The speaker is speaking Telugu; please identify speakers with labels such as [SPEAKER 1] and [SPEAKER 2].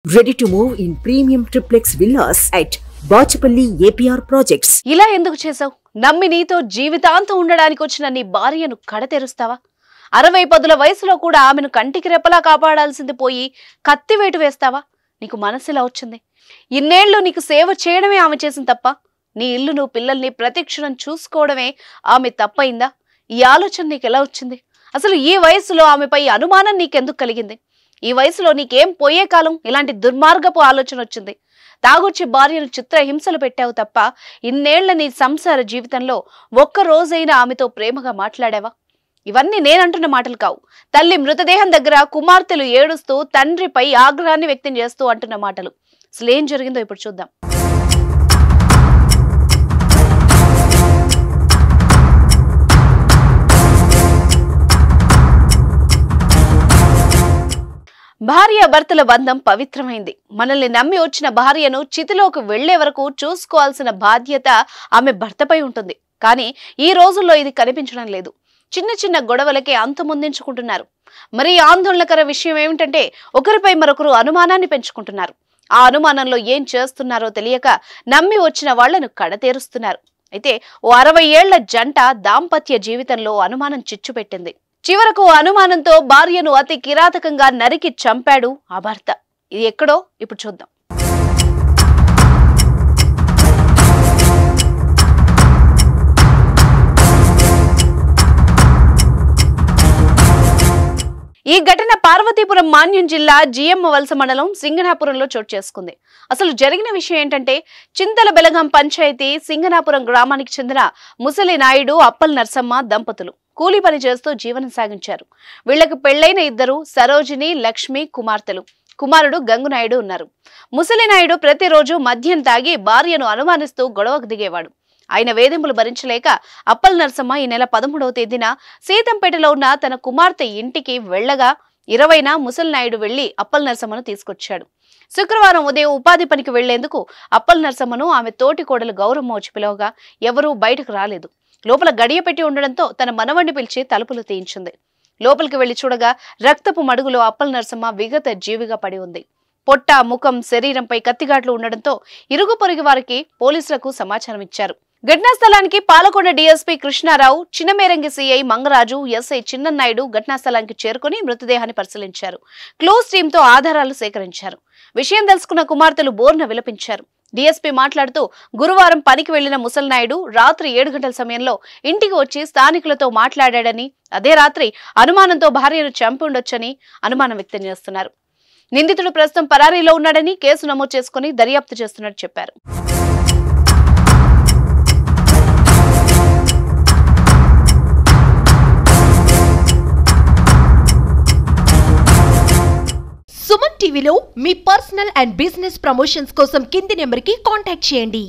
[SPEAKER 1] Ready to move in premium triplex villas at Bachapalli APR projects.
[SPEAKER 2] ఇలా ఎందుకు చేసావు? నమ్మి నీతో జీవితాంతం ఉండడానికి వచ్చిన నీ భార్యను కడతెరుస్తావా? 60 పదుల వయసులో కూడా ఆమెను కంటికి రెప్పలా కాపాడాల్సింది పోయి కత్తివేటు వేస్తావా? నీకు మనసులా వచ్చింది. ఇన్నేళ్లు నీకు సేవ చేయడమే ఆమె చేసిన తప్ప, నీ ఇల్లును పిల్లల్ని ప్రతిక్షణం చూసుకోవడమే ఆమె తప్పైందా? ఈ ఆలోచన నీకెలా వచ్చింది? అసలు ఈ వయసులో ఆమెపై అనుమానం నీకెందుకు కలిగింది? ఈ వయసులో నీకేం పోయే కాలం ఇలాంటి దుర్మార్గపు ఆలోచన వచ్చింది? తాగొచ్చి భార్యను చిత్రహింసలు పెట్టావు తప్ప ఇన్నేళ్ల నీ సంసార జీవితంలో ఒక్క రోజైనా ఆమెతో ప్రేమగా మాట్లాడావా? ఇవన్నీ నేనంటున్న మాటలు కావు. తల్లి మృతదేహం దగ్గర కుమార్తెలు ఏడుస్తూ తండ్రిపై ఆగ్రహాన్ని వ్యక్తం చేస్తూ అంటున్న మాటలు. అసలు ఏం జరిగిందో ఇప్పుడు చూద్దాం. భార్య భర్తల బంధం పవిత్రమైంది. మనల్ని నమ్మి వచ్చిన భార్యను చితిలోకి వెళ్లే వరకు చూసుకోవాల్సిన బాధ్యత ఆమె భర్తపై ఉంటుంది. కానీ ఈ రోజుల్లో ఇది కనిపించడం లేదు. చిన్న చిన్న గొడవలకే అంతమొందించుకుంటున్నారు. మరి ఆందోళనకర విషయం ఏమిటంటే ఒకరిపై మరొకరు అనుమానాన్ని పెంచుకుంటున్నారు. ఆ అనుమానంలో ఏం చేస్తున్నారో తెలియక నమ్మి వచ్చిన వాళ్లను కడతేరుస్తున్నారు. అయితే ఓ 60 ఏళ్ల జంట దాంపత్య జీవితంలో అనుమానం చిచ్చుపెట్టింది. చివరకు అనుమానంతో భార్యను అతి కిరాతకంగా నరికి చంపాడు ఆ భర్త. ఇది ఎక్కడో ఇప్పుడు చూద్దాం. ఈ ఘటన పార్వతీపురం మాన్యం జిల్లా జిఎం వలస మండలం సింగనాపురంలో చోటు చేసుకుంది. అసలు జరిగిన విషయం ఏంటంటే, చింతల బెలగం పంచాయతీ సింగనాపురం గ్రామానికి చెందిన ముసలి నాయుడు అప్పల్ నర్సమ్మ దంపతులు కూలీ పని చేస్తూ జీవనం సాగించారు. వీళ్లకు పెళ్లైన ఇద్దరు సరోజిని, లక్ష్మి కుమార్తెలు. కుమారుడు గంగునాయుడు ఉన్నారు. ముసలి నాయుడు ప్రతిరోజు మద్యం తాగి భార్యను అనుమానిస్తూ గొడవకు దిగేవాడు. ఆయన వేధింపులు భరించలేక అప్పల్ నర్సమ్మ ఈ నెల 13వ తేదీన సీతంపేటలో ఉన్న తన కుమార్తె ఇంటికి వెళ్లగా 20న ముసలి నాయుడు వెళ్లి అప్పల్ నర్సమ్మను తీసుకొచ్చాడు. శుక్రవారం ఉదయం ఉపాధి పనికి వెళ్లేందుకు అప్పల్ నర్సమ్మను ఆమె తోటి కోడలు గౌరమ్మ వచ్చి పిలవగా ఎవరూ బయటకు రాలేదు. లోపల గడియ పెట్టి ఉండడంతో తన మనవణ్ణి పిలిచి తలుపులు తీయించింది. లోపలికి వెళ్లి చూడగా రక్తపు మడుగులో అప్పల్ నర్సమ్మ విగత జీవిగా పడి ఉంది. పొట్ట, ముఖం, శరీరంపై కత్తిగాట్లు ఉండడంతో ఇరుగు పొరుగు వారికి పోలీసులకు సమాచారం ఇచ్చారు. ఘటనా స్థలానికి Palakonda DSP Krishna Rao, Chinnamerangi CI Mangaraju, SI Chinnanaidu ఘటనా స్థలానికి చేరుకుని మృతదేహాన్ని పరిశీలించారు. క్లోజ్ టీంతో ఆధారాలు సేకరించారు. విషయం తెలుసుకున్న కుమార్తెలు బోర్న విలపించారు. డీఎస్పీ మాట్లాడుతూ, గురువారం పనికి వెళ్లిన ముసలినాయుడు రాత్రి 7 గంటల సమయంలో ఇంటికి వచ్చి స్థానికులతో మాట్లాడాడని, అదే రాత్రి అనుమానంతో భార్యను చంపి ఉండొచ్చని అనుమానం వ్యక్తం చేస్తున్నారు. నిందితుడు ప్రస్తుతం పరారీలో ఉన్నాడని, కేసు నమోదు చేసుకుని దర్యాప్తు చేస్తున్నట్టు చెప్పారు.
[SPEAKER 3] సుమన్ టీవీలో మీ పర్సనల్ అండ్ బిజినెస్ ప్రమోషన్స్ కోసం కింది నెంబర్కి కాంటాక్ట్ చేయండి.